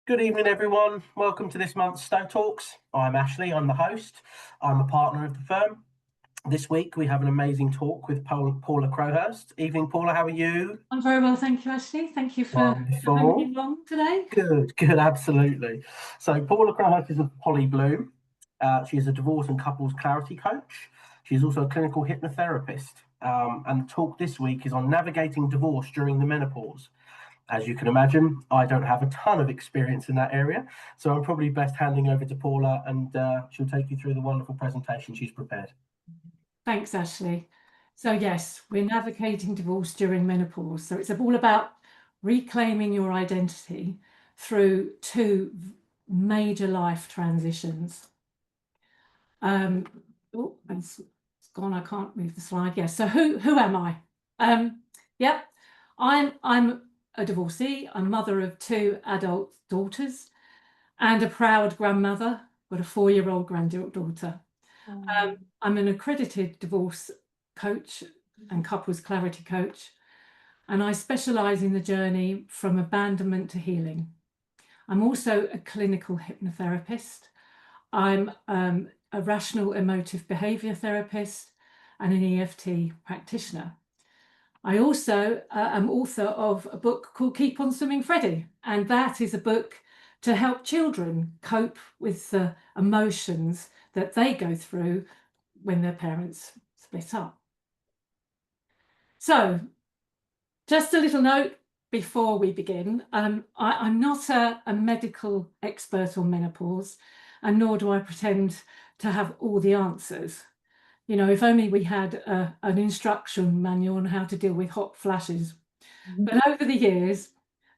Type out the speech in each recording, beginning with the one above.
Good evening, everyone. Welcome to this month's Stowe Talks. I'm Ashley, I'm the host. I'm a partner of the firm. This week we have an amazing talk with Paula Crowhurst. Evening, Paula, how are you? I'm very well, thank you, Ashley. Thank you for having me along today. Good, absolutely. So Paula Crowhurst is a Polly Bloom. She is a divorce and couples clarity coach. She's also a clinical hypnotherapist. And the talk this week is on navigating divorce during the menopause. As you can imagine, I don't have a ton of experience in that area, so I'm probably best handing over to Paula, and she'll take you through the wonderful presentation she's prepared. Thanks, Ashley. So yes, we're navigating divorce during menopause. So it's all about reclaiming your identity through two major life transitions. Oh, it's gone. I can't move the slide. Yes. So who am I? Yep, I'm a divorcee. I'm mother of two adult daughters and a proud grandmother. Got a 4-year-old granddaughter. I'm an accredited divorce coach and couples clarity coach, and I specialise in the journey from abandonment to healing. I'm also a clinical hypnotherapist. I'm a rational emotive behaviour therapist and an EFT practitioner. I also am author of a book called Keep On Swimming Freddie, and that is a book to help children cope with the emotions that they go through when their parents split up. So just a little note before we begin. I'm not a medical expert on menopause, and nor do I pretend to have all the answers. You know, if only we had an instruction manual on how to deal with hot flashes. But over the years,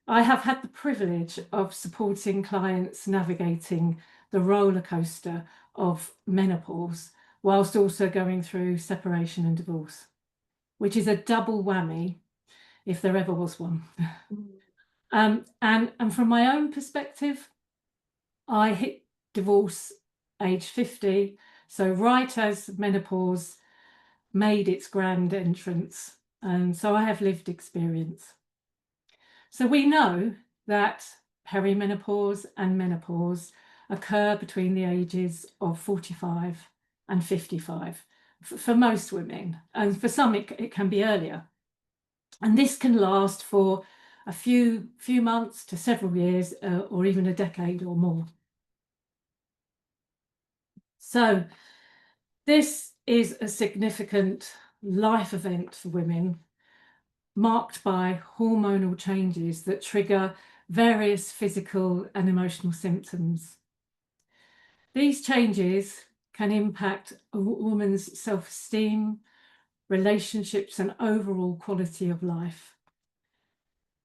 I have had the privilege of supporting clients navigating the roller coaster of menopause, whilst also going through separation and divorce, which is a double whammy, if there ever was one. And from my own perspective, I hit divorce age 50, so right as menopause made its grand entrance, and so I have lived experience. So we know that perimenopause and menopause occur between the ages of 45 and 55 for most women, and for some it can be earlier. And this can last for a few months to several years, or even a decade or more. So this is a significant life event for women, marked by hormonal changes that trigger various physical and emotional symptoms. These changes can impact a woman's self-esteem, relationships, and overall quality of life.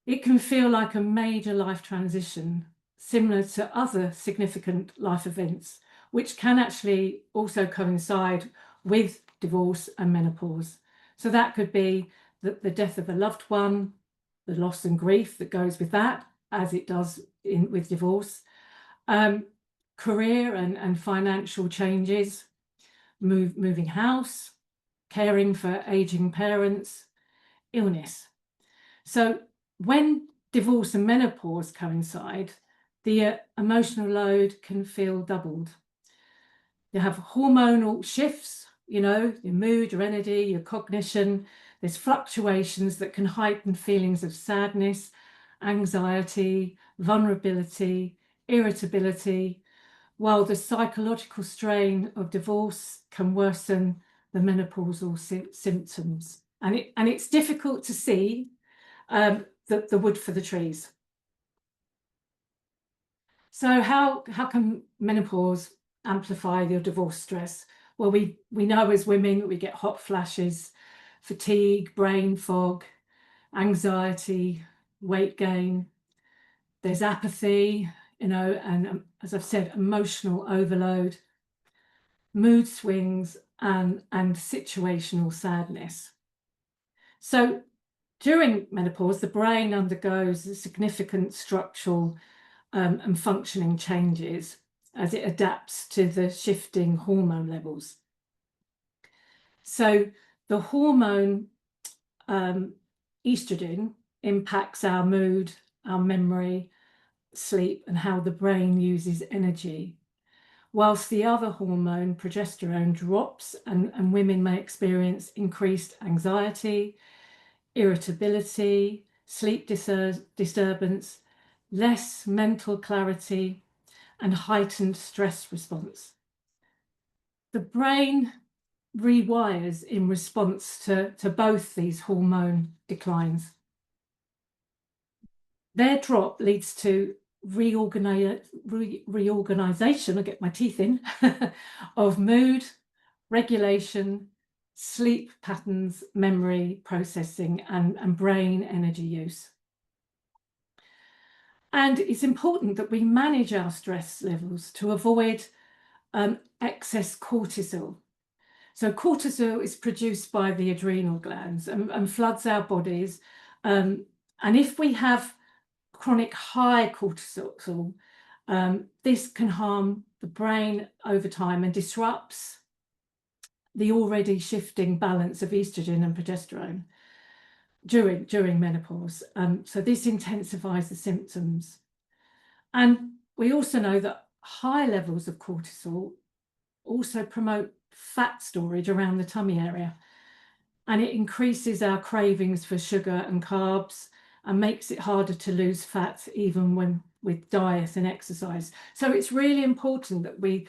It can feel like a major life transition, similar to other significant life events, which can actually also coincide with divorce and menopause. So that could be the death of a loved one, the loss and grief that goes with that, as it does with divorce, career and financial changes, moving house, caring for aging parents, illness. So when divorce and menopause coincide, the emotional load can feel doubled. You have hormonal shifts, you know, your mood, your energy, your cognition. There's fluctuations that can heighten feelings of sadness, anxiety, vulnerability, irritability, while the psychological strain of divorce can worsen the menopausal symptoms. And it's difficult to see the wood for the trees. So how can menopause amplify your divorce stress? Well, we know as women we get hot flashes, fatigue, brain fog, anxiety, weight gain. There's apathy, you know, and as I've said, emotional overload, mood swings, and situational sadness. So during menopause, the brain undergoes significant structural and functioning changes as it adapts to the shifting hormone levels. So the hormone estrogen impacts our mood, our memory, sleep, and how the brain uses energy, whilst the other hormone, progesterone, drops, and women may experience increased anxiety, irritability, sleep disturbance, less mental clarity, and heightened stress response. The brain rewires in response to both these hormone declines. Their drop leads to reorganization, I'll get my teeth in, of mood, regulation, sleep patterns, memory, processing, and brain energy use. And it's important that we manage our stress levels to avoid excess cortisol. So cortisol is produced by the adrenal glands and floods our bodies. And if we have chronic high cortisol, this can harm the brain over time and disrupts the already shifting balance of estrogen and progesterone during menopause. So this intensifies the symptoms. And we also know that high levels of cortisol also promote fat storage around the tummy area, and it increases our cravings for sugar and carbs and makes it harder to lose fat even when with diet and exercise. So it's really important that we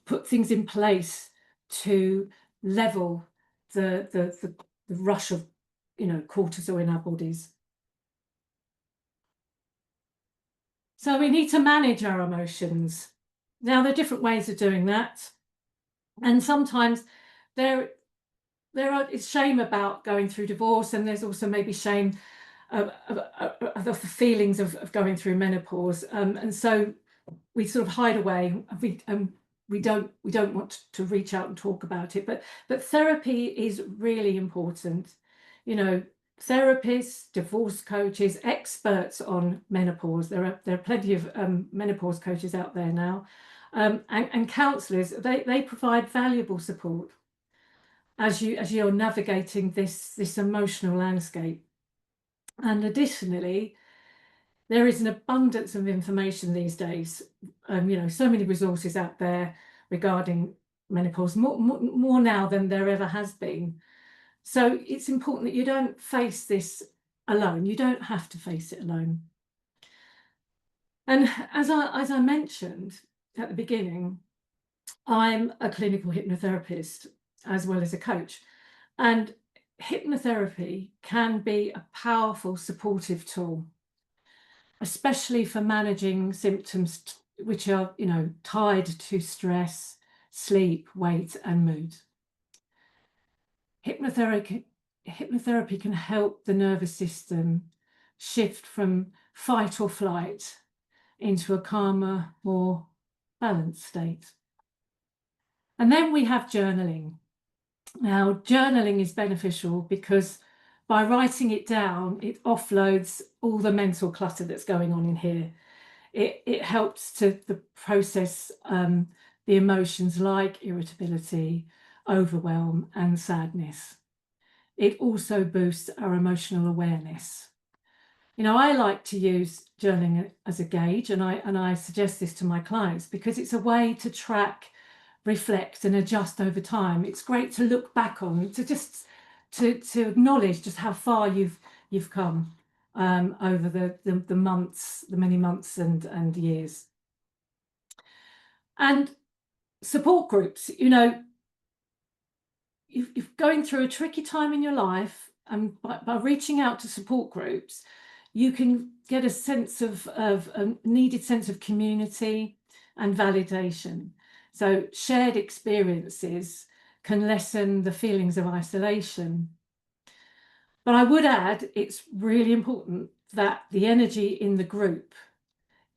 put things in place to level the rush of cortisol in our bodies. So we need to manage our emotions. Now, there are different ways of doing that, and sometimes it's shame about going through divorce, and there's also maybe shame of the feelings of going through menopause, and so we sort of hide away. We don't want to reach out and talk about it, but therapy is really important. Therapists, divorce coaches, experts on menopause. There are plenty of menopause coaches out there now, and counsellors. They provide valuable support as you're navigating this emotional landscape. And additionally, there is an abundance of information these days. So many resources out there regarding menopause, more now than there ever has been. So it's important that you don't face this alone. You don't have to face it alone. And as I mentioned at the beginning, I'm a clinical hypnotherapist as well as a coach. And hypnotherapy can be a powerful supportive tool, especially for managing symptoms which are, tied to stress, sleep, weight, and mood. Hypnotherapy can help the nervous system shift from fight or flight into a calmer, more balanced state. And then we have journaling. Now, journaling is beneficial because by writing it down, it offloads all the mental clutter that's going on in here. It helps to process the emotions like irritability, overwhelm, and sadness. It also boosts our emotional awareness. I like to use journaling as a gauge, and I suggest this to my clients because it's a way to track, reflect, and adjust over time. It's great to look back on, to acknowledge just how far you've come over the months, the many months and years. And support groups, if you're going through a tricky time in your life, and by reaching out to support groups, you can get a sense of a needed sense of community and validation. So shared experiences can lessen the feelings of isolation. But I would add, it's really important that the energy in the group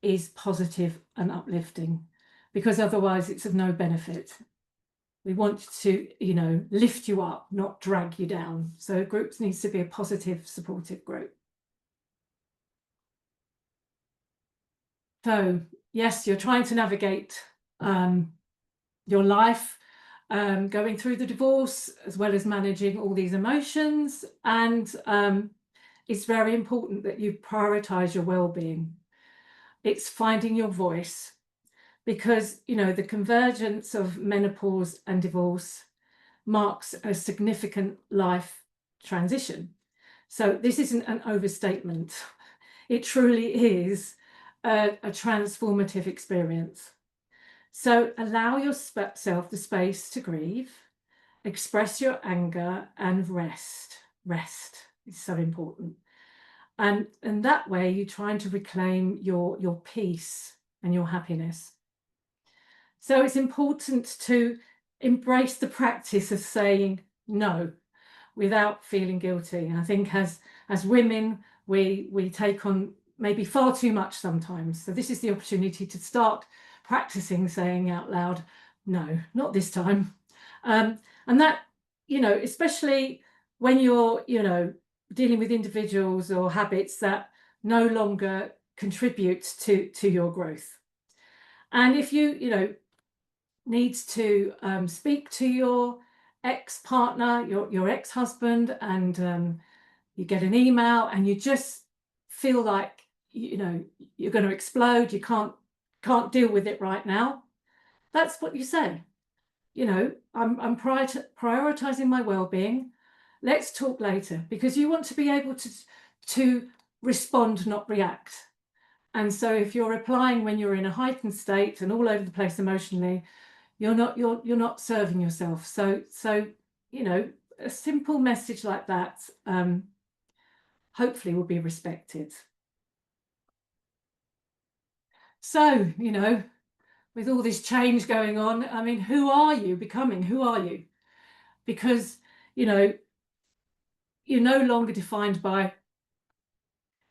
is positive and uplifting, because otherwise it's of no benefit. We want to, lift you up, not drag you down. So groups needs to be a positive, supportive group. So yes, you're trying to navigate your life, going through the divorce, as well as managing all these emotions. And it's very important that you prioritize your well-being. It's finding your voice, because, you know, the convergence of menopause and divorce marks a significant life transition. So this isn't an overstatement. It truly is a transformative experience. So allow yourself the space to grieve, express your anger, and rest. Rest is so important. And that way you're trying to reclaim your peace and your happiness. So it's important to embrace the practice of saying no without feeling guilty. I think as women, we take on maybe far too much sometimes. So this is the opportunity to start practicing saying out loud, no, not this time. And that, you know, especially when you're, you know, dealing with individuals or habits that no longer contribute to your growth. And if you know, needs to speak to your ex-partner, your ex-husband, and you get an email and you just feel like, you know, you're going to explode, you can't deal with it right now, that's what you say. You know, I'm prioritizing my well-being. Let's talk later, because you want to be able to respond, not react. And so if you're replying when you're in a heightened state and all over the place emotionally, you're not serving yourself. So you know, a simple message like that hopefully will be respected. So, you know, with all this change going on, I mean, who are you becoming? Who are you? Because, you know, you're no longer defined by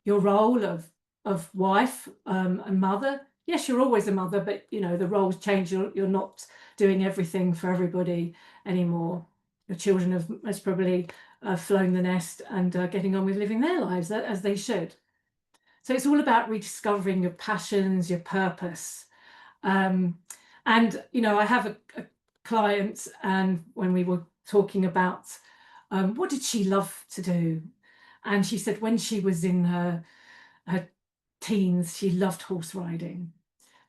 your role of wife and mother. Yes, you're always a mother, but, you know, the roles change. You're not doing everything for everybody anymore. Your children have most probably flown the nest and getting on with living their lives as they should. So it's all about rediscovering your passions, your purpose. And, you know, I have a client, and when we were talking about what did she love to do? And she said when she was in her teens, she loved horse riding.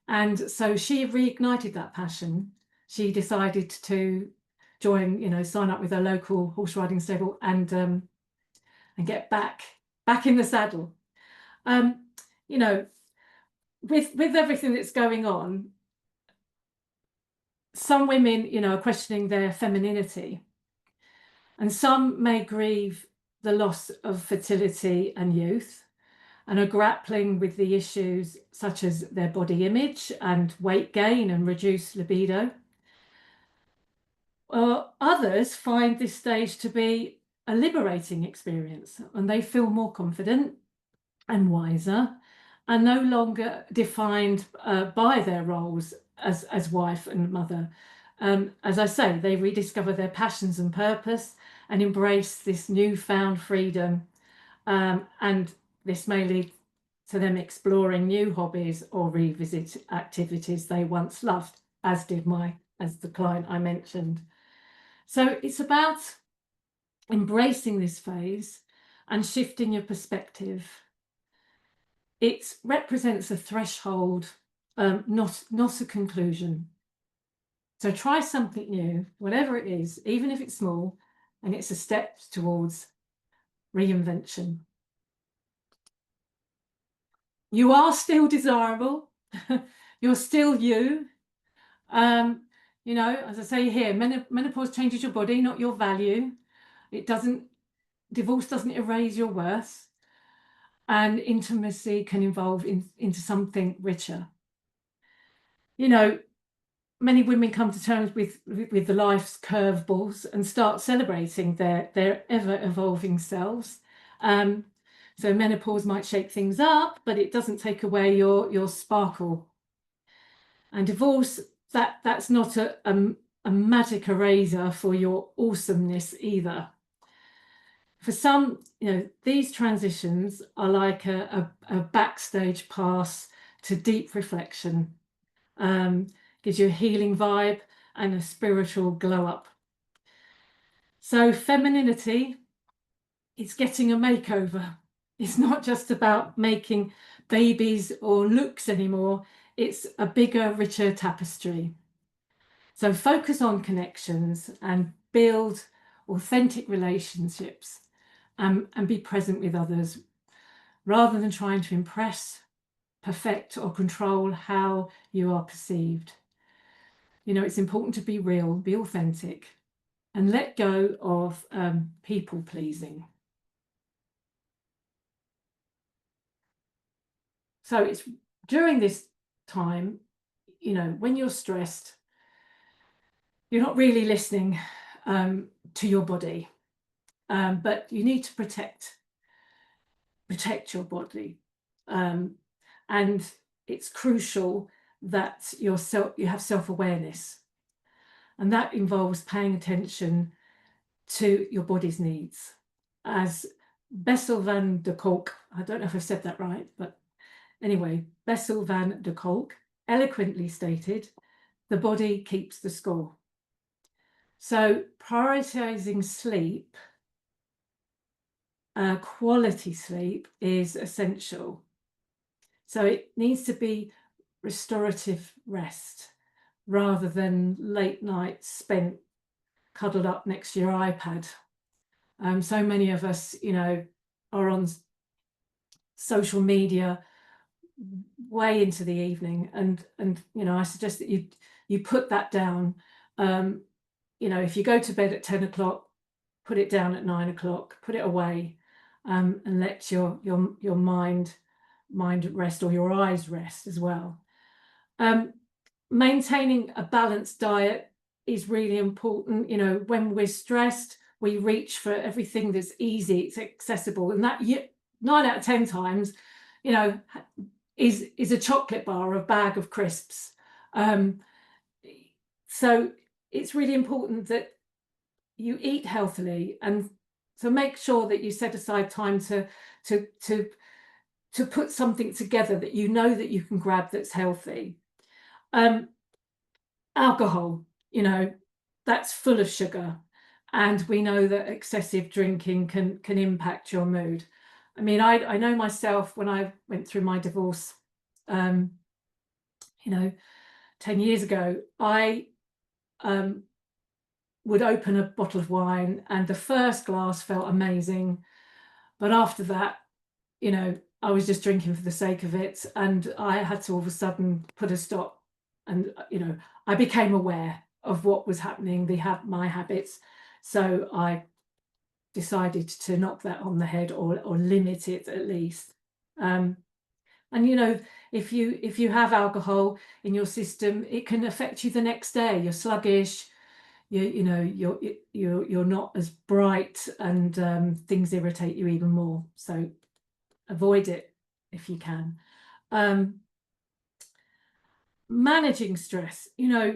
And so she reignited that passion. She decided to join, you know, sign up with a local horse riding stable and get back in the saddle. You know, with everything that's going on, some women, you know, are questioning their femininity, and some may grieve the loss of fertility and youth, and are grappling with the issues such as their body image and weight gain and reduced libido. Others find this stage to be a liberating experience, and they feel more confident and wiser, and no longer defined by their roles as wife and mother. As I say, they rediscover their passions and purpose and embrace this newfound freedom, and this may lead to them exploring new hobbies or revisit activities they once loved, as the client I mentioned. So it's about embracing this phase and shifting your perspective. It represents a threshold, not a conclusion. So try something new, whatever it is, even if it's small, and it's a step towards reinvention. You are still desirable. You're still you. You know, as I say here, menopause changes your body, not your value. Divorce doesn't erase your worth, and intimacy can evolve into something richer. You know, many women come to terms with the life's curveballs and start celebrating their ever-evolving selves. So menopause might shake things up, but it doesn't take away your sparkle. And divorce, that's not a magic eraser for your awesomeness either. For some, you know, these transitions are like a backstage pass to deep reflection. Gives you a healing vibe and a spiritual glow up. So femininity, it's getting a makeover. It's not just about making babies or looks anymore. It's a bigger, richer tapestry. So focus on connections and build authentic relationships, and be present with others rather than trying to impress, perfect, or control how you are perceived. You know, it's important to be real, be authentic, and let go of people pleasing. So it's during this time, you know, when you're stressed, you're not really listening to your body, but you need to protect your body, and it's crucial that you have self-awareness, and that involves paying attention to your body's needs. As Bessel van der Kolk, I don't know if I've said that right, but anyway, Bessel van der Kolk eloquently stated, the body keeps the score. So prioritizing sleep, quality sleep, is essential. So it needs to be restorative rest rather than late nights spent cuddled up next to your iPad. So many of us, you know, are on social media way into the evening, and you know, I suggest that you put that down. You know, if you go to bed at 10 o'clock, put it down at 9 o'clock, put it away, and let your mind rest, or your eyes rest as well. Maintaining a balanced diet is really important. You know, when we're stressed, we reach for everything that's easy, it's accessible, and that 9 out of 10 times, you know, is a chocolate bar, a bag of crisps. So it's really important that you eat healthily, and so make sure that you set aside time to put something together that you know that you can grab that's healthy. Alcohol, you know, that's full of sugar, and we know that excessive drinking can impact your mood. I mean, I know myself when I went through my divorce, you know, 10 years ago, I would open a bottle of wine and the first glass felt amazing, but after that, you know, I was just drinking for the sake of it, and I had to all of a sudden put a stop. And you know, I became aware of what was happening, my habits, so I decided to knock that on the head, or limit it at least. And you know, if you have alcohol in your system, it can affect you the next day. You're sluggish, you know, you're not as bright, and things irritate you even more. So avoid it if you can. Managing stress, you know,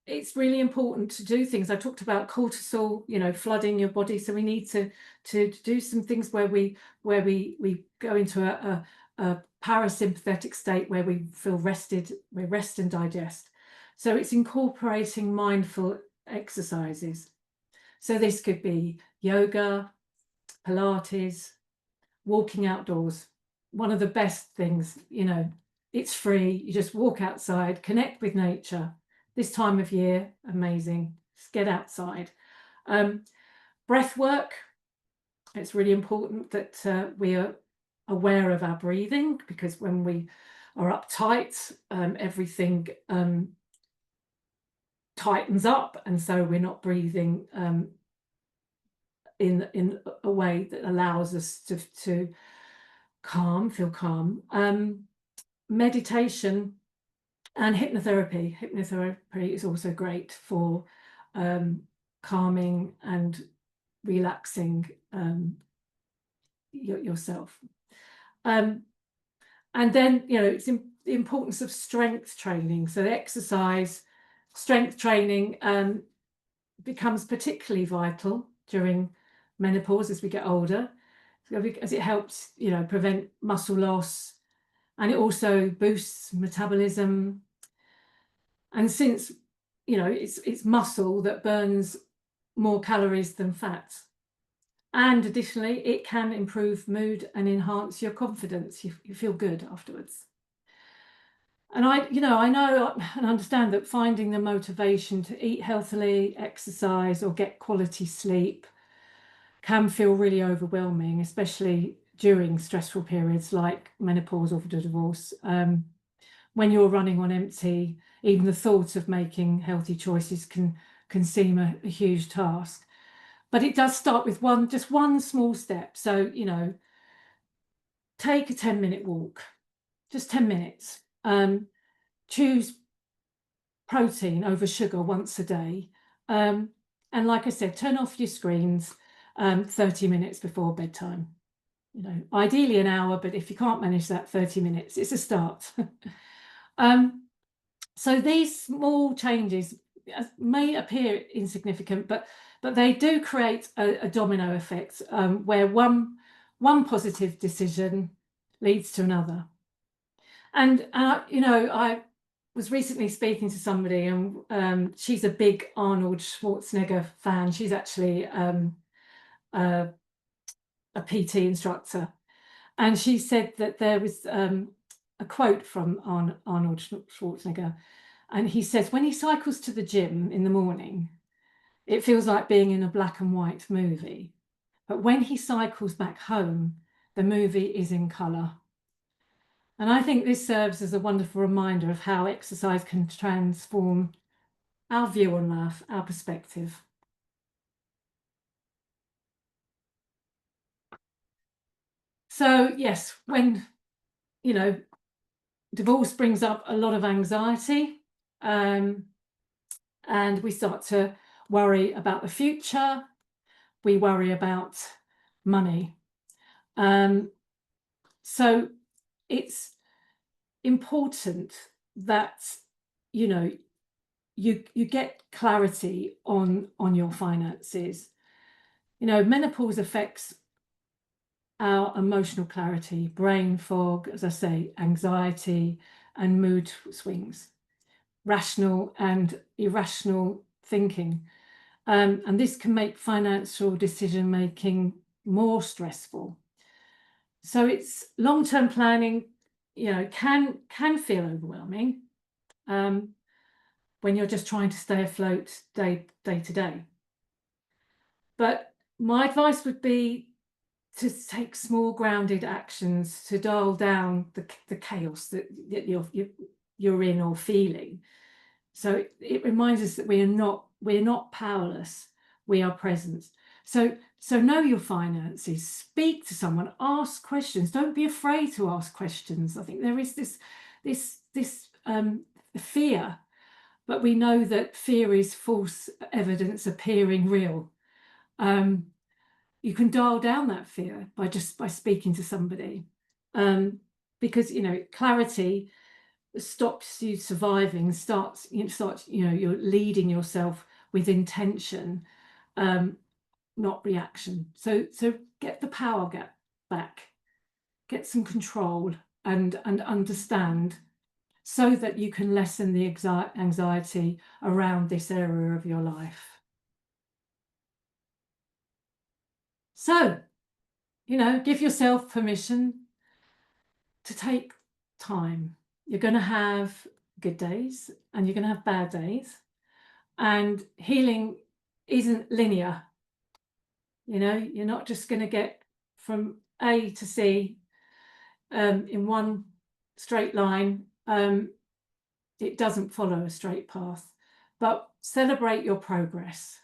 it's really important to do things. I talked about cortisol, you know, flooding your body. So we need to do some things where we go into a parasympathetic state where we feel rested, we rest and digest. So it's incorporating mindful exercises. So this could be yoga, Pilates, walking outdoors. One of the best things, you know, it's free. You just walk outside, connect with nature. This time of year, amazing. Just get outside. Breath work. It's really important that we are aware of our breathing, because when we are uptight, everything tightens up, and so we're not breathing in a way that allows us to feel calm. Meditation and hypnotherapy. Hypnotherapy is also great for calming and relaxing yourself. And then, you know, it's the importance of strength training. So exercise, strength training becomes particularly vital during menopause as we get older, as it helps, you know, prevent muscle loss, and it also boosts metabolism. And since, you know, it's muscle that burns more calories than fat, And additionally, it can improve mood and enhance your confidence. You feel good afterwards. And I know and understand that finding the motivation to eat healthily, exercise, or get quality sleep can feel really overwhelming, especially during stressful periods like menopause or divorce. When you're running on empty, even the thought of making healthy choices can seem a huge task. But it does start with just one small step. So, take a 10-minute walk, just 10 minutes. Choose protein over sugar once a day. And like I said, turn off your screens 30 minutes before bedtime. Ideally an hour, but if you can't manage that, 30 minutes, it's a start. So these small changes may appear insignificant, but they do create a domino effect where one positive decision leads to another. And I was recently speaking to somebody, and she's a big Arnold Schwarzenegger fan. She's actually a PT instructor, and she said that there was a quote from Arnold Schwarzenegger, and he says when he cycles to the gym in the morning, it feels like being in a black and white movie, but when he cycles back home, the movie is in colour. And I think this serves as a wonderful reminder of how exercise can transform our view on life, our perspective. So yes, when, divorce brings up a lot of anxiety, and we start to worry about the future, we worry about money. So it's important that, you get clarity on your finances. Menopause affects our emotional clarity, brain fog, as I say, anxiety and mood swings, rational and irrational thinking. And this can make financial decision making more stressful. So it's long-term planning, can feel overwhelming when you're just trying to stay afloat day to day. But my advice would be to take small grounded actions to dial down the chaos that you're in or feeling. So it reminds us that we're not powerless, we are present. So know your finances, speak to someone, ask questions. Don't be afraid to ask questions. I think there is this fear, but we know that fear is false evidence appearing real. You can dial down that fear by speaking to somebody, because clarity stops you surviving, you're leading yourself with intention, not reaction. So get the power back, get some control and understand, so that you can lessen the anxiety around this area of your life. So, give yourself permission to take time. You're going to have good days and you're going to have bad days. And healing isn't linear. You're not just going to get from A to C in one straight line. It doesn't follow a straight path, but celebrate your progress.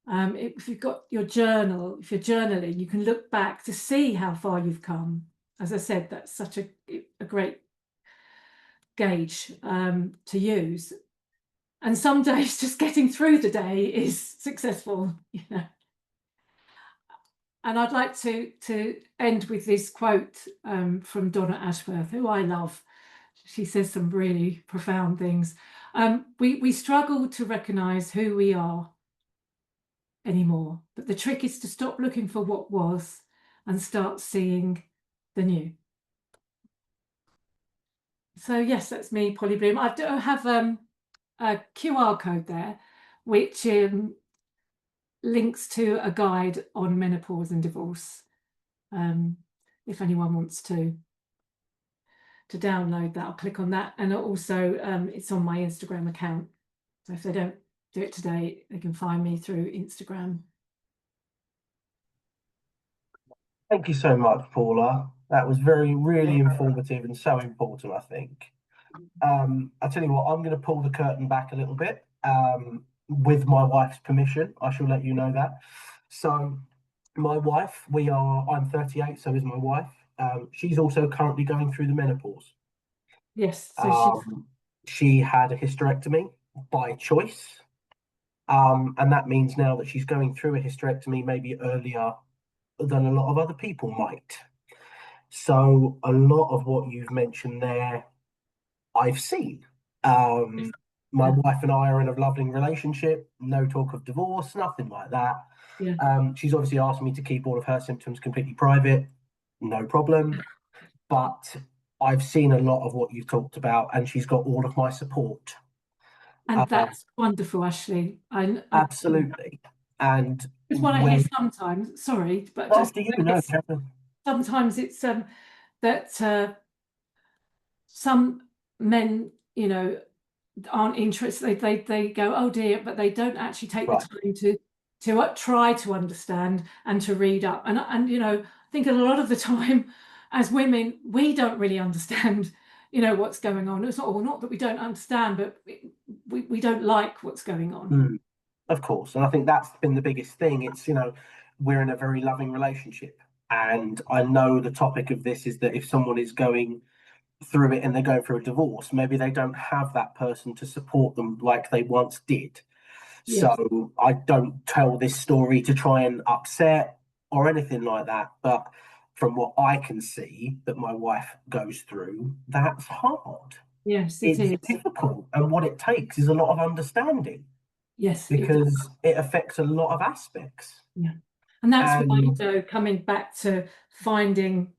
If you've got your journal, if you're journaling, you can look back to see how far you've come. As I said, that's such a great gauge to use. And some days just getting through the day is successful, And I'd like to end with this quote from Donna Ashworth, who I love. She says some really profound things. We struggle to recognise who we are anymore, but the trick is to stop looking for what was and start seeing the new. So yes, that's me, Polly Bloom. I do have a QR code there, which links to a guide on menopause and divorce, if anyone wants to download that. I'll click on that, and also it's on my Instagram account, so if they don't do it today, they can find me through Instagram. Thank you so much, Paula. That was really informative and so important, I think. I tell you what, I'm going to pull the curtain back a little bit with my wife's permission. I shall let you know that. So, my wife, I'm 38, so is my wife. She's also currently going through the menopause. Yes, so she had a hysterectomy by choice. And that means now that she's going through a hysterectomy maybe earlier than a lot of other people might. So a lot of what you've mentioned there, I've seen. My wife and I are in a loving relationship, no talk of divorce, nothing like that. Yeah. She's obviously asked me to keep all of her symptoms completely private, no problem. But I've seen a lot of what you've talked about, and she's got all of my support. And that's wonderful, Ashley. I absolutely. And just want to hear sometimes, sorry, but just sometimes it's that some men, you know, aren't interested. They go, oh dear, but they don't actually take the time to try to understand and to read up. And you know, I think a lot of the time as women, we don't really understand, you know, what's going on. It's not that we don't understand, but we don't like what's going on. Of course. And I think that's been the biggest thing. It's, you know, we're in a very loving relationship. And I know the topic of this is that if someone is going through it and they're going through a divorce, maybe they don't have that person to support them like they once did. Yes. So I don't tell this story to try and upset or anything like that. But from what I can see that my wife goes through, that's hard. Yes, it's difficult. And what it takes is a lot of understanding. Yes, because it affects a lot of aspects. Yeah, and that's why, you know, coming back to finding,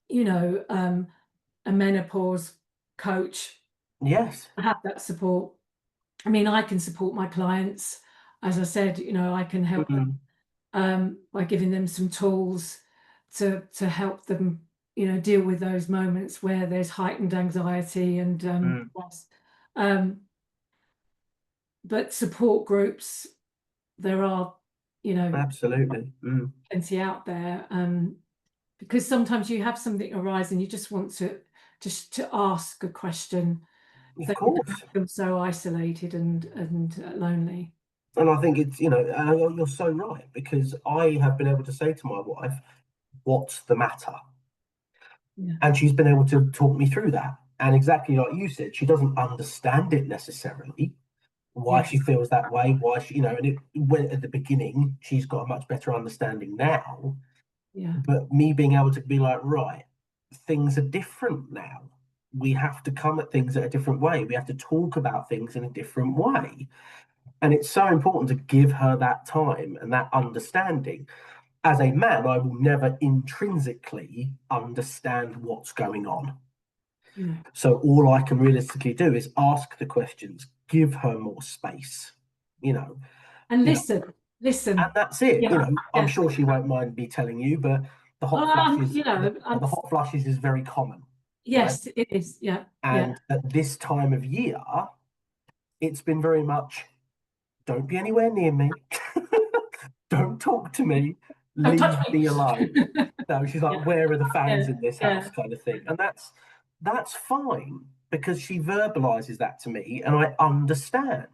you know, a menopause coach. Yes, have that support. I mean, I can support my clients, as I said. You know, I can help them by giving them some tools to help them, you know, deal with those moments where there's heightened anxiety and but support groups, there are, you know, absolutely plenty out there, because sometimes you have something arise and you just want to ask a question. Of course. You feel so isolated and lonely. And I think it's, you know, you're so right, because I have been able to say to my wife, what's the matter? Yeah. And she's been able to talk me through that. And exactly like you said, she doesn't understand it necessarily, why she feels that way, why she, you know, and it went at the beginning, she's got a much better understanding now. Yeah. But me being able to be like, right, things are different now. We have to come at things in a different way. We have to talk about things in a different way. And it's so important to give her that time and that understanding. As a man, I will never intrinsically understand what's going on. Yeah. So all I can realistically do is ask the questions, give her more space, you know. And listen. And that's it. Yeah. You know, I'm sure she won't mind me telling you, but the hot flushes, you know, the hot flushes is very common. Yes, right? it is. Yeah. And at this time of year, it's been very much, don't be anywhere near me. Don't talk to me. Leave me alone. No, she's like, where are the fans in this house, kind of thing. And that's fine, because she verbalizes that to me and I understand.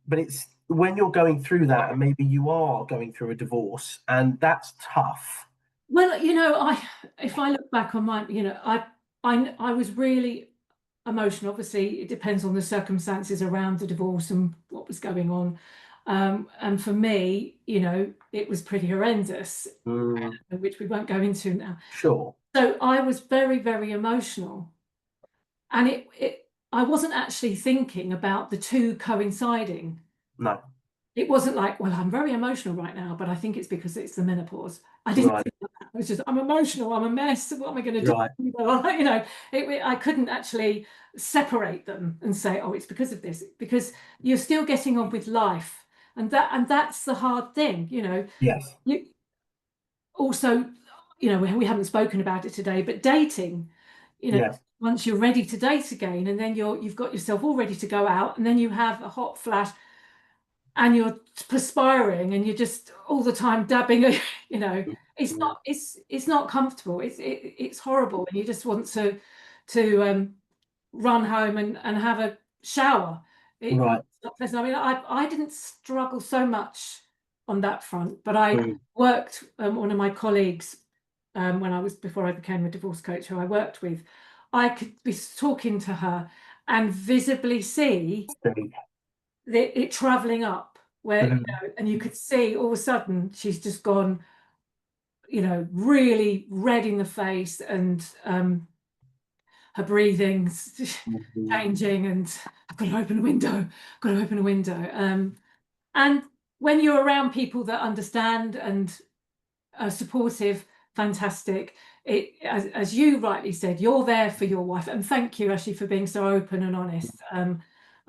But it's when you're going through that, and maybe you are going through a divorce, and that's tough. Well, you know, if I look back on my, you know, I was really emotional. Obviously, it depends on the circumstances around the divorce and what was going on. And for me, you know, it was pretty horrendous, which we won't go into now. Sure. So I was very, very emotional. And I wasn't actually thinking about the two coinciding. No. It wasn't like, well, I'm very emotional right now, but I think it's because it's the menopause. I didn't think that. It was just, I'm emotional, I'm a mess. What am I going to do? You know, I couldn't actually separate them and say, oh, it's because of this, because you're still getting on with life. and that's the hard thing, you know. Yes. You also, you know, we haven't spoken about it today, but dating, you know, Yes. once you're ready to date again, and then you've got yourself all ready to go out, and then you have a hot flash and you're perspiring and you're just all the time dabbing, you know, it's not comfortable. It's horrible, and you just want to run home and have a shower. It's Right. not pleasant. I mean, I didn't struggle so much on that front, but I Mm. worked, one of my colleagues, when before I became a divorce coach, who I worked with, I could be talking to her and visibly see it traveling up, where, you Mm. know, and you could see all of a sudden she's just gone, you know, really red in the face, and her breathing's Mm. changing, and I've got to open a window, got to open a window. And when you're around people that understand and are supportive, fantastic. As you rightly said, you're there for your wife, and thank you actually for being so open and honest.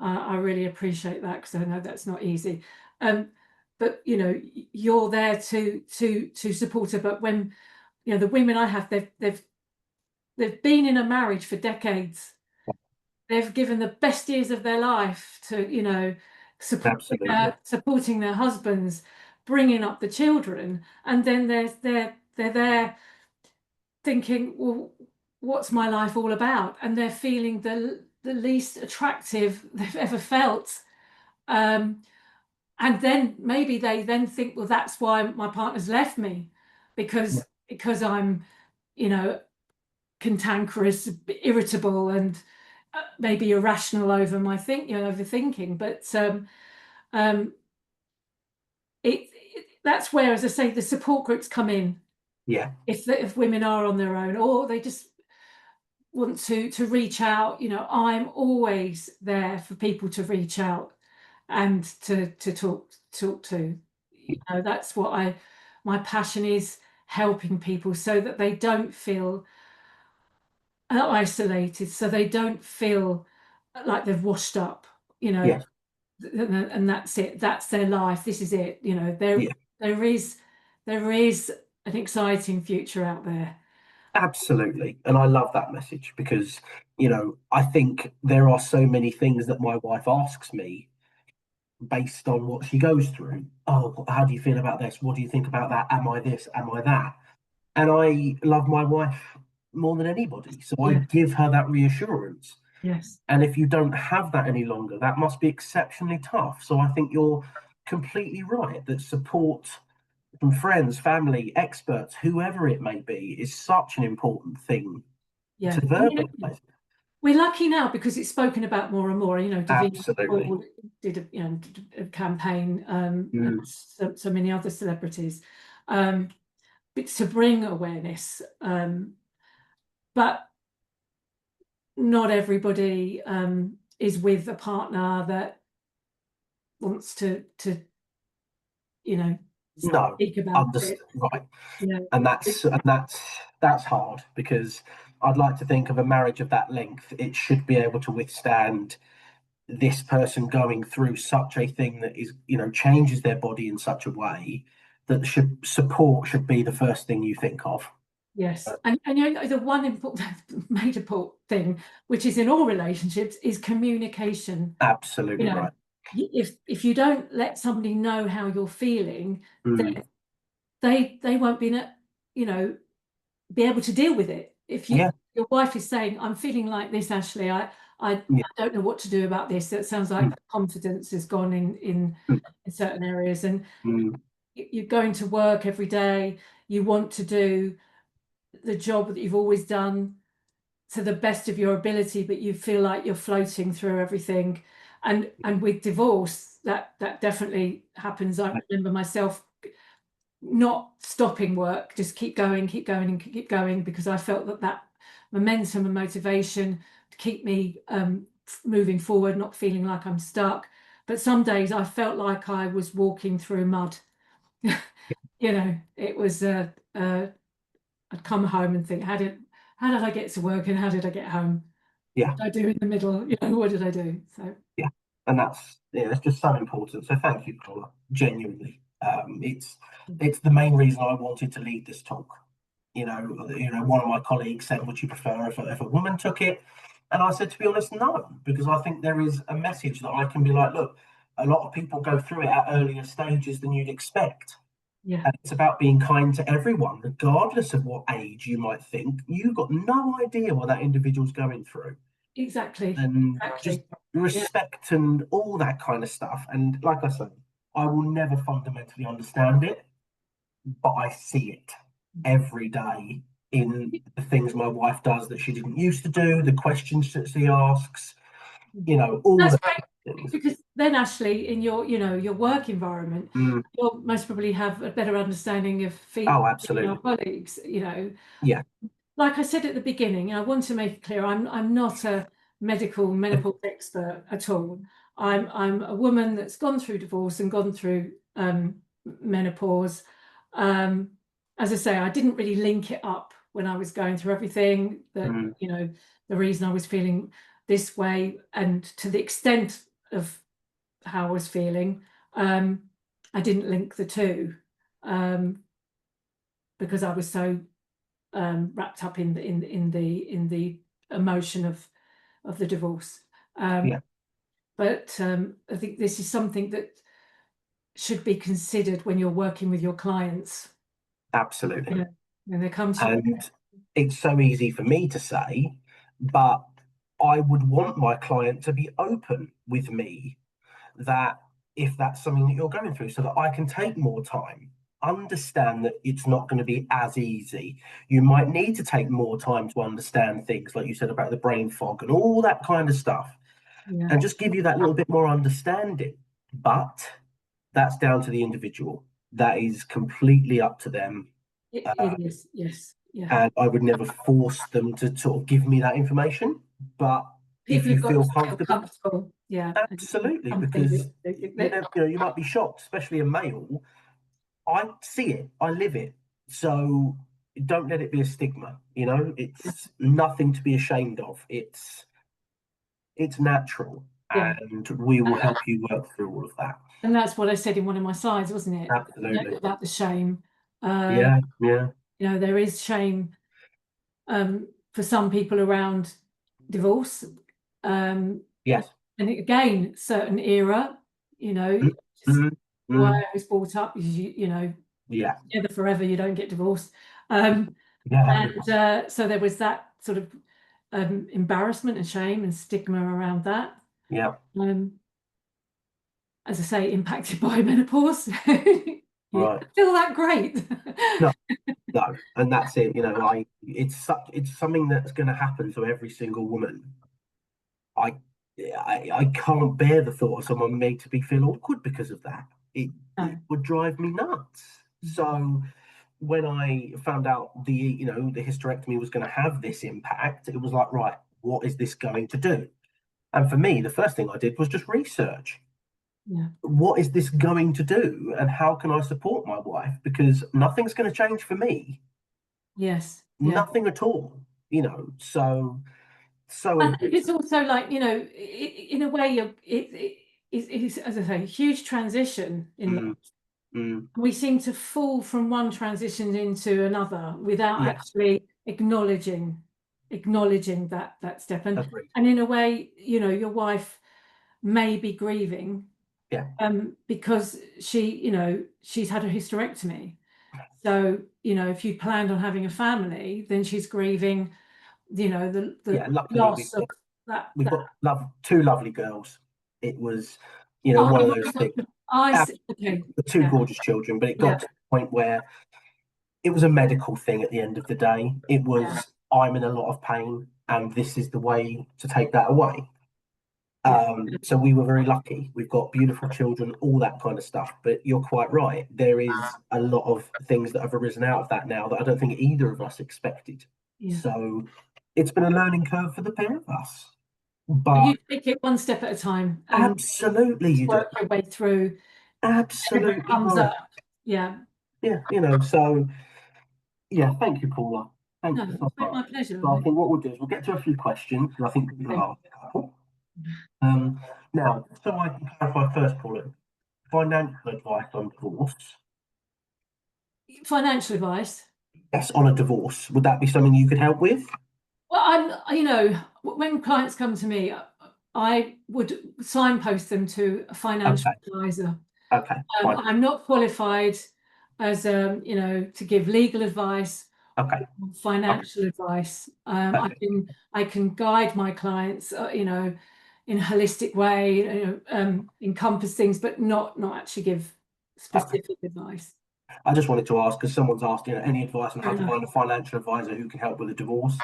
I really appreciate that, because I know that's not easy. But you know, you're there to support her. But when, you know, the women I have, they've been in a marriage for decades. They've given the best years of their life to, you know, Absolutely. supporting their husbands, bringing up the children, and then they're there thinking, well, what's my life all about? And they're feeling the least attractive they've ever felt. And then maybe they then think, well, that's why my partner's left me, because I'm, you know, cantankerous, irritable, and maybe irrational over my overthinking. But um, that's where, as I say, the support groups come in. Yeah. If women are on their own, or they just want to reach out, you know, I'm always there for people to reach out and to talk to. You know, that's what my passion is, helping people so that they don't feel isolated, so they don't feel like they've washed up, you know, Yes. and that's it, that's their life, this is it, you know. Yeah. There is an exciting future out there. Absolutely. And I love that message because, you know, I think there are so many things that my wife asks me based on what she goes through. Oh, how do you feel about this? What do you think about that? Am I this? Am I that? And I love my wife more than anybody. So I Yeah. give her that reassurance. Yes. And if you don't have that any longer, that must be exceptionally tough. So I think you're completely right that support from friends, family, experts, whoever it may be, is such an important thing Yeah. to And, you know, verbalize. we're lucky now because it's spoken about more and more. You know, Davina Absolutely. Paul did a campaign, and Mm. so many other celebrities, to bring awareness. But not everybody is with a partner that wants to you know, No, speak about it. understood. Right. You know, And that's hard because I'd like to think of a marriage of that length. It should be able to withstand this person going through such a thing that is, you know, changes their body in such a way that support should be the first thing you think of. yes, and you know, the one important major thing, which is in all relationships, is communication. You Absolutely know, right. if you don't let somebody know how you're feeling, Mm. then they won't you know, be able to deal with it. If Yeah. your wife is saying, I'm feeling like this, Ashley, I Yeah. don't know what to do about this. That sounds like Mm. confidence has gone in Mm. certain areas, and Mm. you're going to work every day, you want to do the job that you've always done to the best of your ability, but you feel like you're floating through everything. And with divorce, that definitely happens. I remember myself not stopping work, just keep going, and keep going, because I felt that momentum and motivation to keep me moving forward, not feeling like I'm stuck. But some days I felt like I was walking through mud. You know, it was I'd come home and think, how did I get to work, and how did I get home? Yeah. What did I do in the middle? You know, what did I do? So Yeah. And that's, yeah, it's just so important. So thank you, Paula, genuinely. It's the main reason I wanted to lead this talk. One of my colleagues said, would you prefer if a woman took it? And I said, to be honest, no, because I think there is a message that I can be like, look, a lot of people go through it at earlier stages than you'd expect. Yeah. And it's about being kind to everyone, regardless of what age you might think. You've got no idea what that individual's going through. Exactly. And Exactly. just respect and all that kind of stuff. And like I said, I will never fundamentally understand it, but I see it every day in the things my wife does that she didn't used to do, the questions that she asks, all That's the great, things. because then, Ashley, in your work environment, you'll most probably have a better understanding of Oh, female absolutely. colleagues. Yeah. Like I said at the beginning, I want to make it clear, I'm not a medical menopause expert at all. I'm a woman that's gone through divorce and gone through menopause. As I say, I didn't really link it up when I was going through everything, that the reason I was feeling this way, and to the extent of how I was feeling, I didn't link the two, because I was so wrapped up in the emotion of the divorce. But I think this is something that should be considered when you're working with your clients. Absolutely. When they come to you. And it's so easy for me to say, but I would want my client to be open with me that if that's something that you're going through, so that I can take more time, understand that it's not going to be as easy. You might need to take more time to understand things, like you said about the brain fog and all that kind of stuff, and just give you that little bit more understanding. But that's down to the individual. That is completely up to them. It is, yes. Yeah. And I would never force them to sort of give me that information. But if you feel comfortable, yeah, absolutely, because you might be shocked, especially a male. I see it, I live it, so don't let it be a stigma. It's nothing to be ashamed of. It's natural, and we will help you work through all of that. And that's what I said in one of my slides, wasn't it? Absolutely. About the shame. Yeah. There is shame for some people around divorce. Yes. And again, certain era, why I was brought up is together forever, you don't get divorced. And so there was that sort of embarrassment and shame and stigma around that. Yeah. As I say, impacted by menopause. Right. Feel that great. No, and that's it. It's something that's going to happen to every single woman. I can't bear the thought of someone made to be feel awkward because of that. It would drive me nuts. So when I found out the hysterectomy was going to have this impact, it was like, right, what is this going to do? And for me, the first thing I did was just research. What is this going to do, and how can I support my wife? Because nothing's going to change for me. Yes. Nothing at all. So it's also like, in a way, it's, as I say, a huge transition in life. We seem to fall from one transition into another without actually acknowledging that step. And in a way, your wife may be grieving because she's had a hysterectomy. So, if you planned on having a family, then she's grieving, the loss of that. We've got two lovely girls. It was, one of those things. Two gorgeous children, but it got to the point where it was a medical thing at the end of the day. It was, I'm in a lot of pain, and this is the way to take that away. So we were very lucky. We've got beautiful children, all that kind of stuff. But you're quite right. There is a lot of things that have arisen out of that now that I don't think either of us expected. So it's been a learning curve for the pair of us. But you take it one step at a time. Absolutely, you work your way through. Absolutely. Comes up. Yeah. So thank you, Paula. Thank you so much. My pleasure. So I think what we'll do is we'll get to a few questions, because I think people are. Now, so I can clarify first, Paula, financial advice on divorce. Financial advice. Yes, on a divorce. Would that be something you could help with? Well, when clients come to me, I would signpost them to a financial advisor. Okay. Fine. I'm not qualified as to give legal advice, Okay. financial advice. I can guide my clients, in a holistic way, encompass things, but not actually give specific advice. I just wanted to ask because someone's asked, any advice on how Fair to enough. find a financial advisor who can help with a divorce.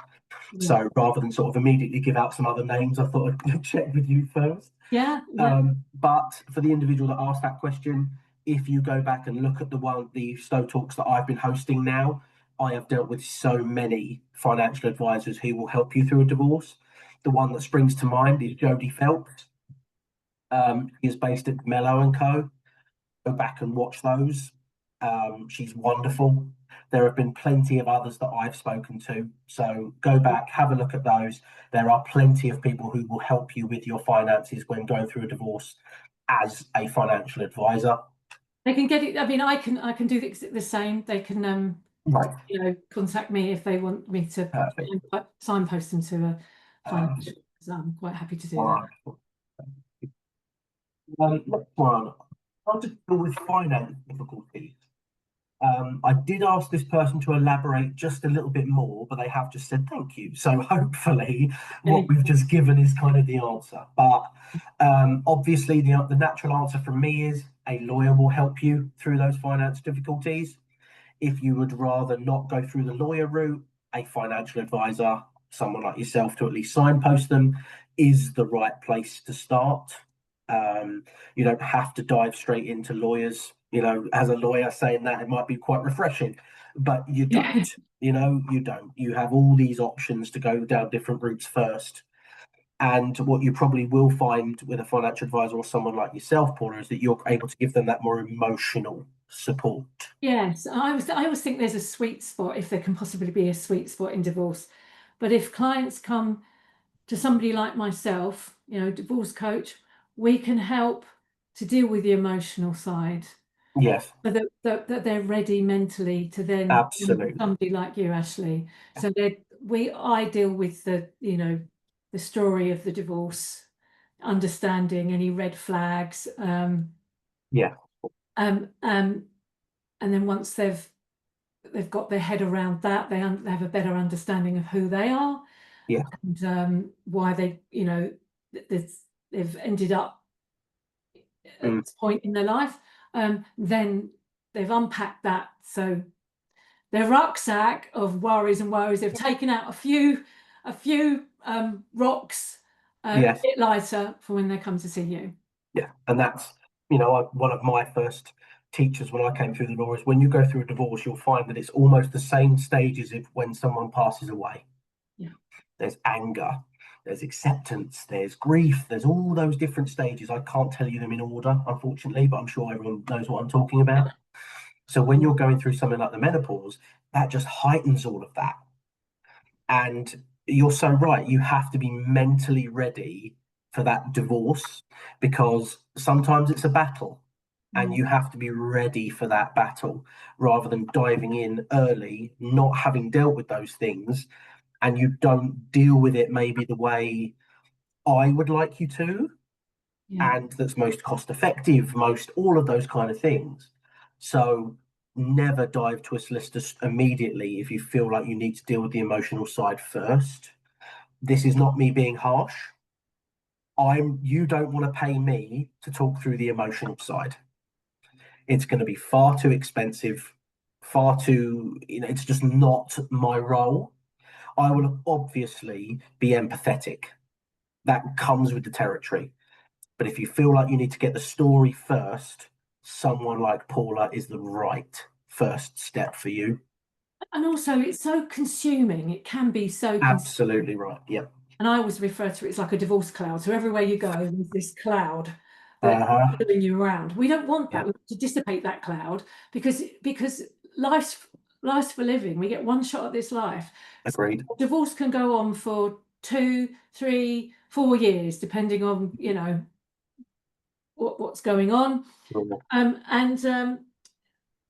Yeah. So rather than sort of immediately give out some other names, I thought I'd check with you first. Yeah. But for the individual that asked that question, if you go back and look at the Stowe talks that I've been hosting now, I have dealt with so many financial advisors who will help you through a divorce. The one that springs to mind is Jodie Phelps. She is based at Mello and Co. Go back and watch those. She's wonderful. There have been plenty of others that I've spoken to. So go back, have a look at those. There are plenty of people who will help you with your finances when going through a divorce as a financial advisor. They can get it. I mean, I can do the same. They can, Right. contact me if they want me to signpost them to a financial advisor. I'm quite happy to do that. Next one. How to deal with finance difficulties. I did ask this person to elaborate just a little bit more, but they have just said thank you. So hopefully what we've just given is kind of the answer. But obviously the natural answer from me is a lawyer will help you through those finance difficulties. If you would rather not go through the lawyer route, a financial advisor, someone like yourself to at least signpost them, is the right place to start. You don't have to dive straight into lawyers. As a lawyer saying that, it might be quite refreshing, but you don't. You don't. You have all these options to go down different routes first. And what you probably will find with a financial advisor or someone like yourself, Paula, is that you're able to give them that more emotional support. Yes, I always think there's a sweet spot, if there can possibly be a sweet spot in divorce. But if clients come to somebody like myself, divorce coach, we can help to deal with the emotional side. Yes. So that they're ready mentally to then Absolutely. somebody like you, Ashley. So I deal with the story of the divorce, understanding any red flags. Yeah. And then once they've got their head around that, they have a better understanding of who they are. Yeah. And why they've ended up at this point in their life. Then they've unpacked that. So their rucksack of worries and worries, they've taken out a few rocks, a bit lighter for when they come to see you. Yeah, and that's one of my first teachers when I came through the law is when you go through a divorce, you'll find that it's almost the same stages as when someone passes away. Yeah. There's anger, there's acceptance, there's grief, there's all those different stages. I can't tell you them in order, unfortunately, but I'm sure everyone knows what I'm talking about. Yeah. So when you're going through something like the menopause, that just heightens all of that. And you're so right, you have to be mentally ready for that divorce because sometimes it's a battle and you have to be ready for that battle rather than diving in early, not having dealt with those things, and you don't deal with it maybe the way I would like you to, and that's most cost effective, most all of those kind of things. So never dive to a solicitor immediately if you feel like you need to deal with the emotional side first. This is not me being harsh. You don't want to pay me to talk through the emotional side. It's going to be far too expensive, far too, it's just not my role. I will obviously be empathetic. That comes with the territory. But if you feel like you need to get the story first, someone like Paula is the right first step for you. And also, it's so consuming. It can be so absolutely right. Yeah. And I always refer to it as like a divorce cloud. So everywhere you go, there's this cloud that's following you around. We don't want that. We want to dissipate that cloud because life's for living. We get one shot at this life. Agreed. So divorce can go on for 2, 3, 4 years, depending on what's going on.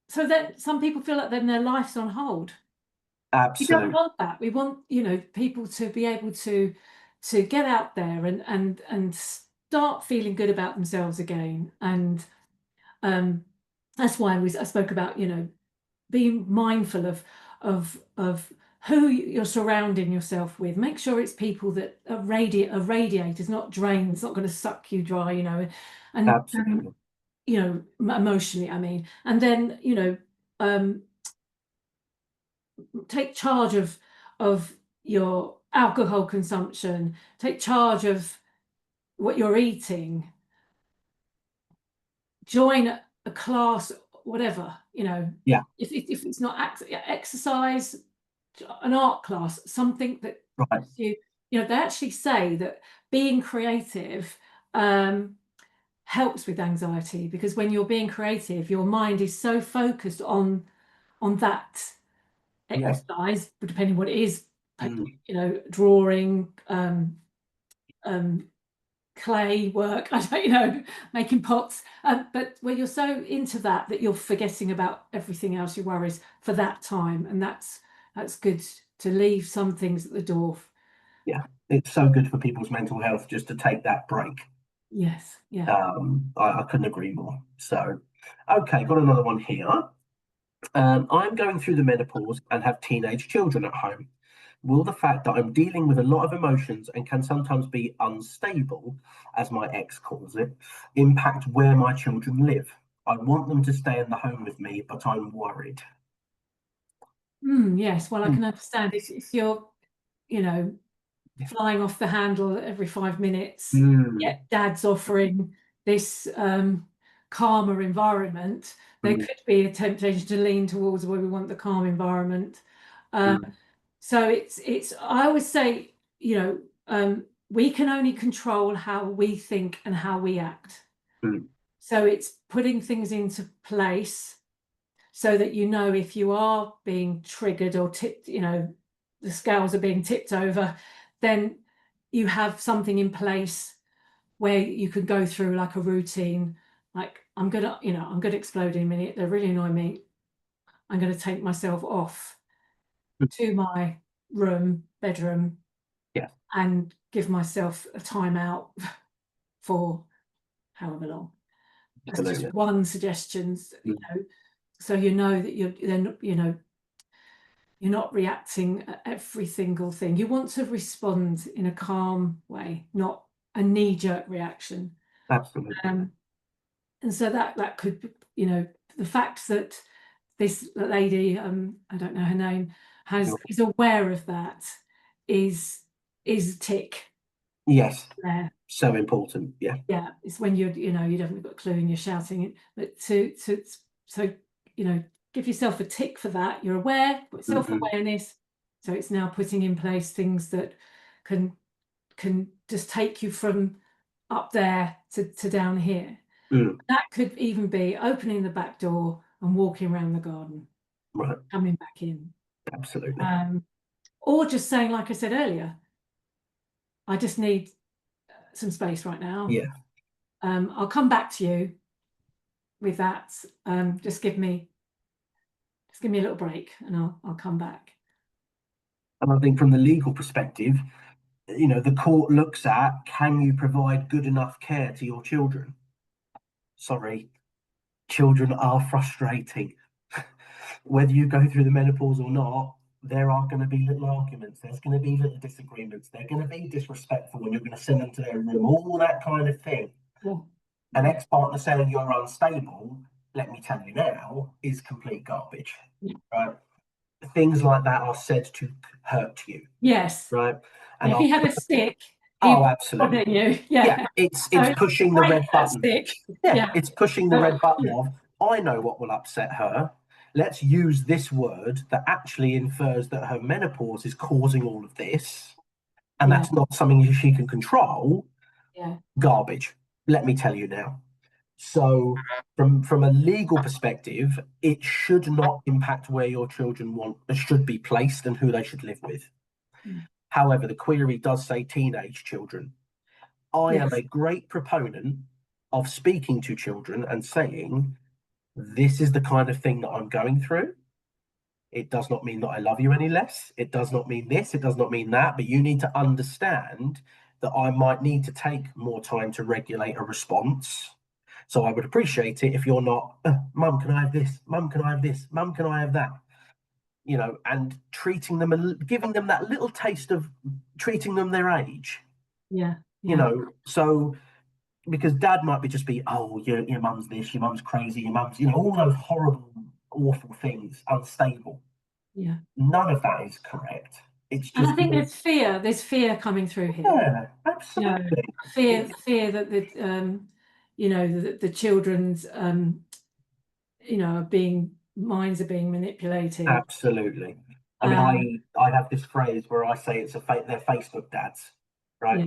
So then some people feel like then their life's on hold. Absolutely. We don't want that. We want, people to be able to get out there and start feeling good about themselves again. And that's why I spoke about, being mindful of who you're surrounding yourself with. Make sure it's people that are radiators, not drains, not going to suck you dry, and Absolutely. Emotionally, I mean. And then, take charge of your alcohol consumption, take charge of what you're eating, join a class, whatever, Yeah. if it's not exercise, an art class, something that Right. they actually say that being creative helps with anxiety, because when you're being creative, your mind is so focused on that exercise, depending what it is, drawing, clay work, I don't know, making pots, but where you're so into that you're forgetting about everything else, your worries for that time. And that's good to leave some things at the door. Yeah, it's so good for people's mental health just to take that break. Yes, yeah. I couldn't agree more. So, okay, got another one here. I'm going through the menopause and have teenage children at home. Will the fact that I'm dealing with a lot of emotions and can sometimes be unstable, as my ex calls it, impact where my children live? I want them to stay in the home with me, but I'm worried. Yes, well, I can understand if you're, flying off the handle every 5 minutes, yet dad's offering this calmer environment. There could be a temptation to lean towards where we want the calm environment. So it's I always say, we can only control how we think and how we act. So it's putting things into place so that if you are being triggered or tipped, the scales are being tipped over, then you have something in place where you can go through like a routine. Like, I'm gonna explode in a minute. They're really annoying me. I'm gonna take myself off to my bedroom, and give myself a timeout for however long. That's just one suggestion, so that you're not reacting at every single thing. You want to respond in a calm way, not a knee-jerk reaction. Absolutely. And so that could be, the fact that this lady, I don't know her name, is aware of that is a tick. Yes. So important. Yeah. Yeah. It's when you haven't got a clue and you're shouting it, but so give yourself a tick for that. You're aware, self-awareness. So it's now putting in place things that can just take you from up there to down here. That could even be opening the back door and walking around the garden, coming back in. Absolutely. Or just saying, like I said earlier, I just need some space right now. Yeah. I'll come back to you with that. Just give me a little break and I'll come back. And I think from the legal perspective, the court looks at, can you provide good enough care to your children? Sorry, children are frustrating. Whether you go through the menopause or not, there are going to be little arguments. There's going to be little disagreements. They're going to be disrespectful when you're going to send them to their room, all that kind of thing. Yeah. An ex-partner saying you're unstable, let me tell you now, is complete garbage. Right? Things like that are said to hurt you. Yes. Right. And if he had a stick, absolutely. You. Yeah. It's pushing the red button. It's pushing the red button of, I know what will upset her. Let's use this word that actually infers that her menopause is causing all of this. And that's not something she can control. Garbage. Let me tell you now. So from a legal perspective, it should not impact where your children should be placed and who they should live with. However, the query does say teenage children. I am a great proponent of speaking to children and saying, this is the kind of thing that I'm going through. It does not mean that I love you any less. It does not mean this. It does not mean that. But you need to understand that I might need to take more time to regulate a response. So I would appreciate it if you're not, Mum, can I have this? Mum, can I have this? Mum, can I have that? You know, and treating them, giving them that little taste of treating them their age. Yeah. You know, so because dad might just be, oh, your mum's this, your mum's crazy, your mum's, all those horrible, awful things, unstable. Yeah. None of that is correct. It's And just I think there's fear coming through here. Yeah, absolutely. Fear that the children's minds are being manipulated. Absolutely. I mean, I have this phrase where I say they're Facebook dads, right? Yeah.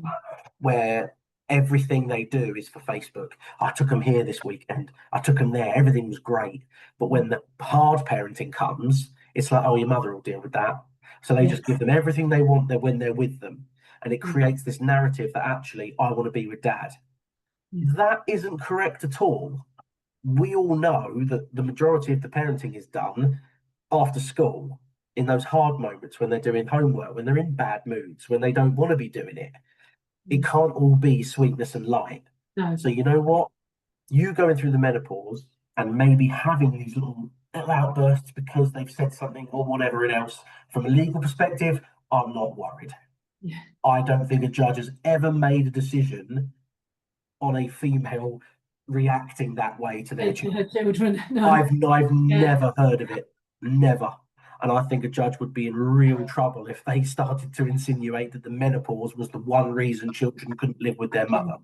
Where everything they do is for Facebook. I took them here this weekend. I took them there. Everything was great. But when the hard parenting comes, it's like, oh, your mother will deal with that. So they just give them everything they want there when they're with them. And it creates this narrative that actually, I want to be with dad. That isn't correct at all. We all know that the majority of the parenting is done after school in those hard moments when they're doing homework, when they're in bad moods, when they don't want to be doing it. It can't all be sweetness and light. No. So you know what? You going through the menopause and maybe having these little outbursts because they've said something or whatever else, from a legal perspective, I'm not worried. Yeah. I don't think a judge has ever made a decision on a female reacting that way to their children. No. I've never heard of it. Never. And I think a judge would be in real trouble if they started to insinuate that the menopause was the one reason children couldn't live with their mother.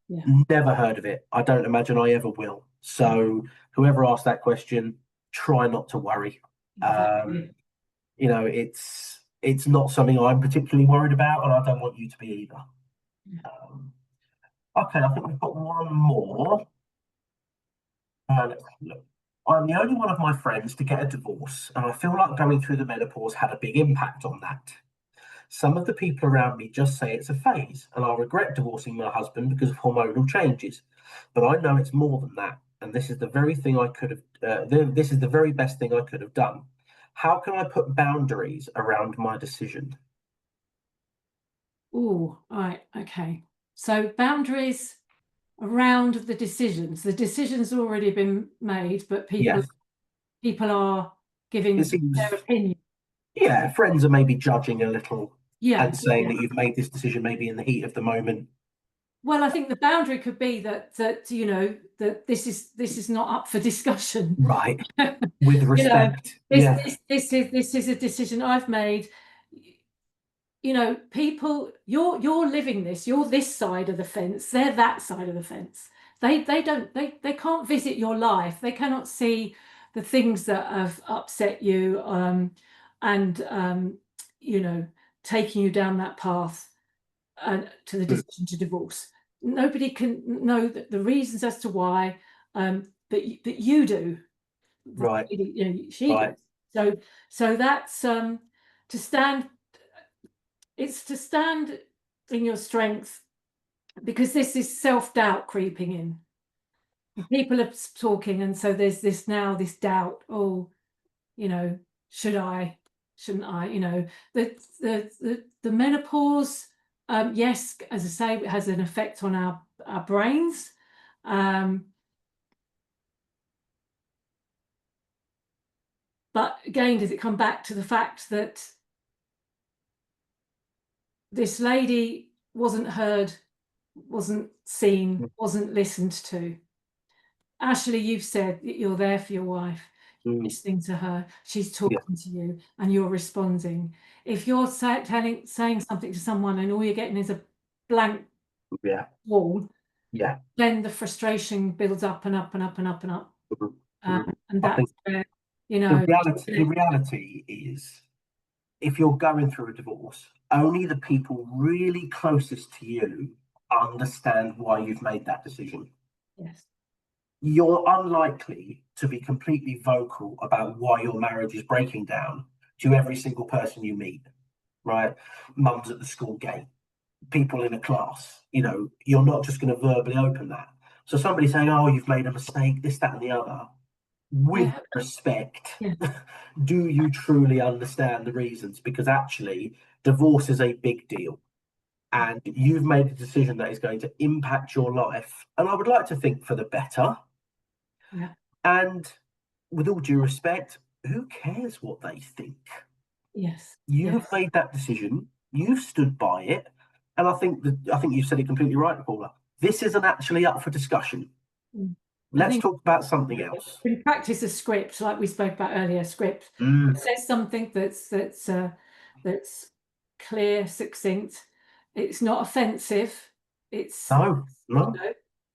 Yeah. Never heard of it. I don't imagine I ever will. So whoever asked that question, try not to worry. Exactly. It's not something I'm particularly worried about, and I don't want you to be either. Okay, I think we've got one more. Let's look. I'm the only one of my friends to get a divorce, and I feel like going through the menopause had a big impact on that. Some of the people around me just say it's a phase, and I regret divorcing my husband because of hormonal changes. But I know it's more than that, and this is the very thing I could have. This is the very best thing I could have done. How can I put boundaries around my decision? Oh, right, okay. So boundaries around the decisions. The decision's already been made, but people are giving their opinion. Yeah, friends are maybe judging a little and saying that you've made this decision maybe in the heat of the moment. Well, I think the boundary could be that that this is not up for discussion. Right. With respect. This is a decision I've made. People, you're living this, you're this side of the fence, they're that side of the fence. They can't visit your life, they cannot see the things that have upset you, and taking you down that path to the decision to divorce. Nobody can know the reasons as to why, but you do. Right. She does. So that's to stand. It's to stand in your strength, because this is self-doubt creeping in. People are talking, and so there's this doubt. Oh, should I? Shouldn't I? The menopause. Yes, as I say, it has an effect on our brains. But again, does it come back to the fact that this lady wasn't heard, wasn't seen, wasn't listened to? Ashley, you've said that you're there for your wife, listening to her, she's talking to you, and you're responding. If you're saying something to someone and all you're getting is a blank wall, then the frustration builds up and up and up and up and up. And that's where, the reality is, if you're going through a divorce, only the people really closest to you understand why you've made that decision. Yes. You're unlikely to be completely vocal about why your marriage is breaking down to every single person you meet, right? Mums at the school gate, people in a class, you're not just going to verbally open that. So somebody saying, oh, you've made a mistake, this, that, and the other, with respect, do you truly understand the reasons? Because actually, divorce is a big deal. And you've made a decision that is going to impact your life. And I would like to think for the better. Yeah. And with all due respect, who cares what they think? Yes. You've made that decision. You've stood by it. And I think you've said it completely right, Paula. This isn't actually up for discussion. Let's talk about something else. We practice a script, like we spoke about earlier. Script that says something that's clear, succinct. It's not offensive. It's no.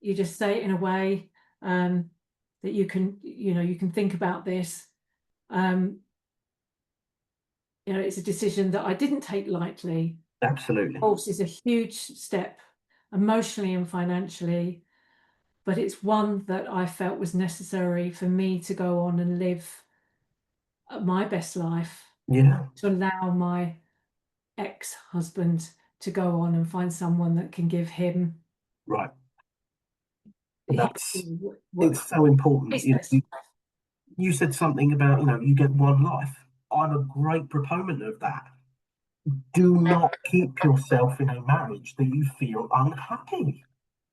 You just say it in a way that you can think about this. It's a decision that I didn't take lightly. Absolutely. Divorce is a huge step, emotionally and financially, but it's one that I felt was necessary for me to go on and live my best life. Yeah. To allow my ex-husband to go on and find someone that can give him. Right. It's so important. You said something about, you get one life. I'm a great proponent of that. Do not keep yourself in a marriage that you feel unhappy.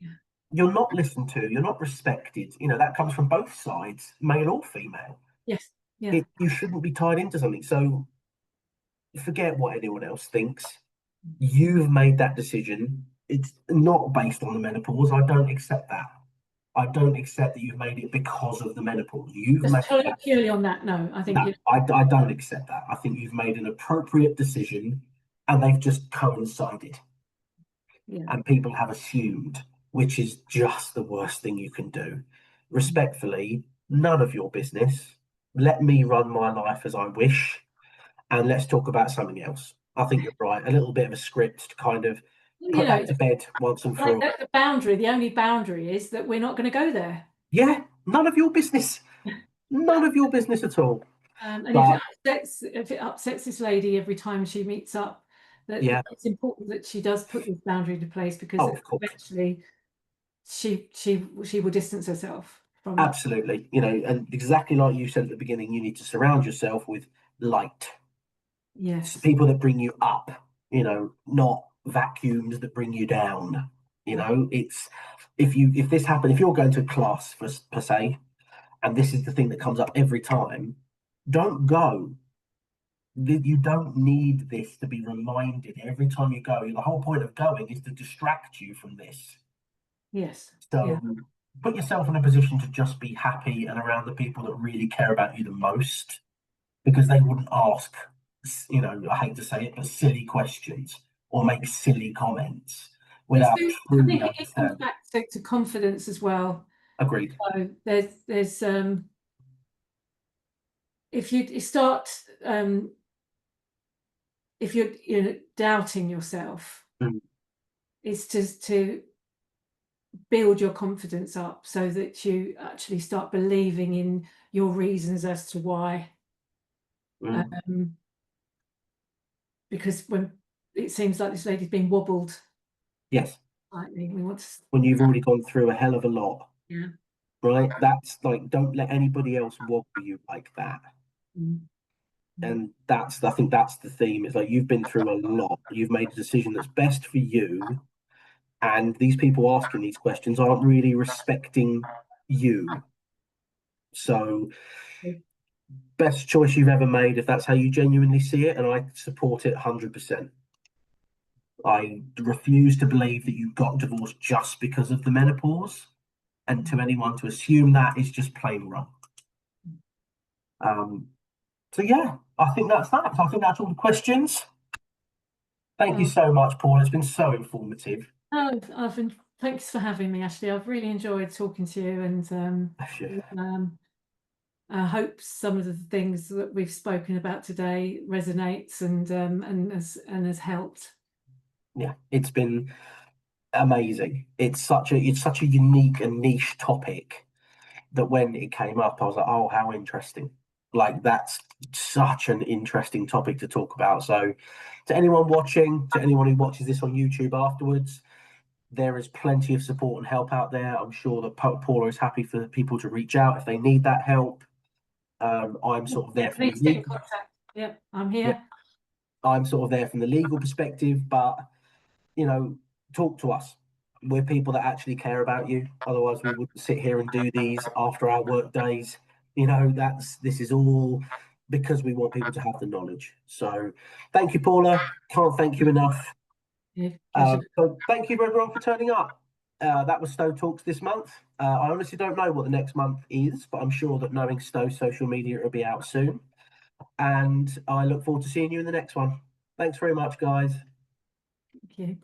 Yeah. You're not listened to, you're not respected. That comes from both sides, male or female. Yes. Yeah. You shouldn't be tied into something. So forget what anyone else thinks. You've made that decision. It's not based on the menopause. I don't accept that. I don't accept that you've made it because of the menopause. You've made it purely on that. No, I think I don't accept that. I think you've made an appropriate decision, and they've just coincided. Yeah. And people have assumed, which is just the worst thing you can do. Respectfully, none of your business. Let me run my life as I wish, and let's talk about something else. I think you're right. A little bit of a script to kind of put that to bed once and for all. The only boundary is that we're not going to go there. Yeah, none of your business. None of your business at all. And if it upsets this lady every time she meets up, it's important that she does put this boundary into place, because eventually she will distance herself from absolutely. And exactly like you said at the beginning, you need to surround yourself with light. Yes. People that bring you up, not vacuums that bring you down. It's if this happened, if you're going to class per se, and this is the thing that comes up every time, don't go. You don't need this to be reminded every time you go. The whole point of going is to distract you from this. Yes. So put yourself in a position to just be happy and around the people that really care about you the most, because they wouldn't ask, I hate to say it, but silly questions or make silly comments without truly understanding. It comes back to confidence as well. Agreed. So there's if you start if you're doubting yourself, is to build your confidence up so that you actually start believing in your reasons as to why. Because when it seems like this lady's been wobbled. Yes. Slightly. When you've already gone through a hell of a lot. Yeah. Right? That's like, don't let anybody else wobble you like that. And I think that's the theme. It's like, you've been through a lot. You've made a decision that's best for you. And these people asking these questions aren't really respecting you. So, best choice you've ever made, if that's how you genuinely see it. And I support it 100%. I refuse to believe that you got divorced just because of the menopause. And to anyone to assume that is just plain wrong. So yeah, I think that's that. I think that's all the questions. Thank you so much, Paul. It's been so informative. Thanks for having me, Ashley. I've really enjoyed talking to you, and I hope some of the things that we've spoken about today resonates and has helped. Yeah, it's been amazing. It's such a unique and niche topic that when it came up, I was like, oh, how interesting. Like, that's such an interesting topic to talk about. So to anyone watching, to anyone who watches this on YouTube afterwards, there is plenty of support and help out there. I'm sure that Paula is happy for people to reach out if they need that help. I'm sort of there from Please the get in contact. Yeah, I'm here. Yeah. I'm sort of there from the legal perspective, but talk to us. We're people that actually care about you. Otherwise, we wouldn't sit here and do these after our work days. This is all because we want people to have the knowledge. So, thank you, Paula. Can't thank you enough. Yeah, pleasure. So thank you everyone for turning up. That was Stowe Talks this month. I honestly don't know what the next month is, but I'm sure that knowing Stowe's social media, it'll be out soon. And I look forward to seeing you in the next one. Thanks very much, guys. Thank you.